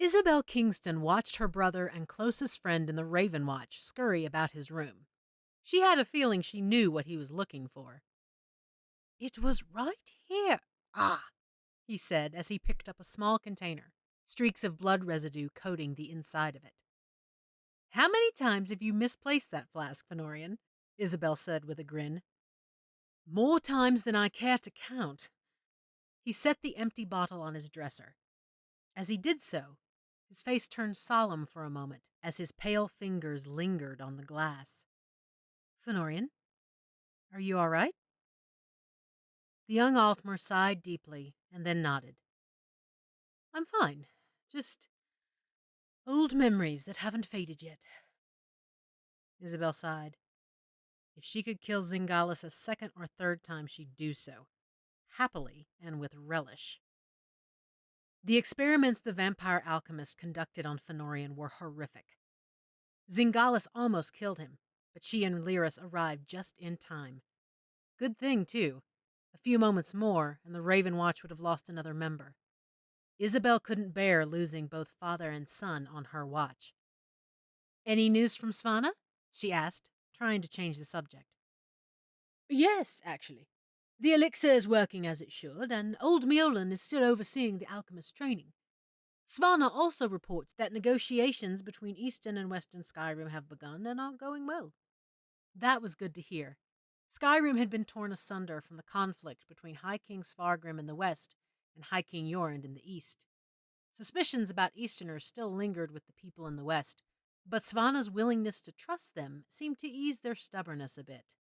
Isabel Kingston watched her brother and closest friend in the Ravenwatch scurry about his room. She had a feeling she knew what he was looking for. "It was right here. Ah," he said as he picked up a small container, streaks of blood residue coating the inside of it. "How many times have you misplaced that flask, Fennorian?" Isabel said with a grin. "More times than I care to count." He set the empty bottle on his dresser. As he did so, his face turned solemn for a moment as his pale fingers lingered on the glass. "Fennorian, are you all right?" The young Altmer sighed deeply and then nodded. "I'm fine. Just old memories that haven't faded yet." Isabel sighed. If she could kill Zingalis a second or third time, she'd do so, happily and with relish. The experiments the vampire alchemist conducted on Fennorian were horrific. Zingalis almost killed him, but she and Lyris arrived just in time. Good thing, too. A few moments more, and the Ravenwatch would have lost another member. Isabel couldn't bear losing both father and son on her watch. "Any news from Svanna?" she asked, trying to change the subject. "Yes, actually. The elixir is working as it should, and old Miolan is still overseeing the alchemist's training. Svanna also reports that negotiations between Eastern and Western Skyrim have begun and are going well." That was good to hear. Skyrim had been torn asunder from the conflict between High King Svargrim in the west and High King Jorund in the east. Suspicions about Easterners still lingered with the people in the west, but Svanna's willingness to trust them seemed to ease their stubbornness a bit.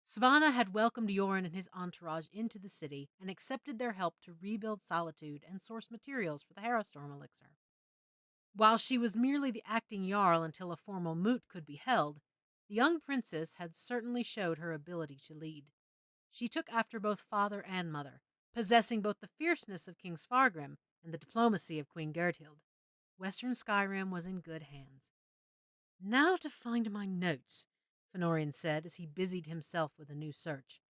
Svanna had welcomed Jorund and his entourage into the city and accepted their help to rebuild Solitude and source materials for the Harrowstorm elixir. While she was merely the acting Jarl until a formal moot could be held, the young princess had certainly showed her ability to lead. She took after both father and mother, possessing both the fierceness of King Svargrim and the diplomacy of Queen Gertild. Western Skyrim was in good hands. "Now to find my notes," Fennorian said as he busied himself with a new search.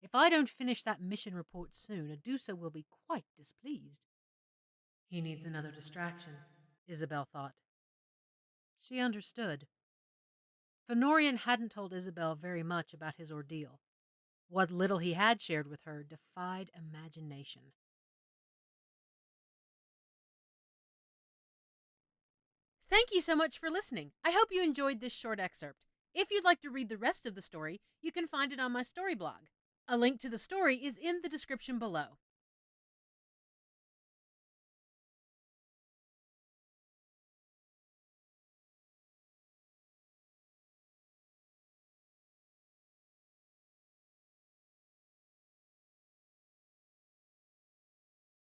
"If I don't finish that mission report soon, Adusa will be quite displeased." He needs another distraction, Isabel thought. She understood. Fennorian hadn't told Isabel very much about his ordeal. What little he had shared with her defied imagination. Thank you so much for listening. I hope you enjoyed this short excerpt. If you'd like to read the rest of the story, you can find it on my story blog. A link to the story is in the description below.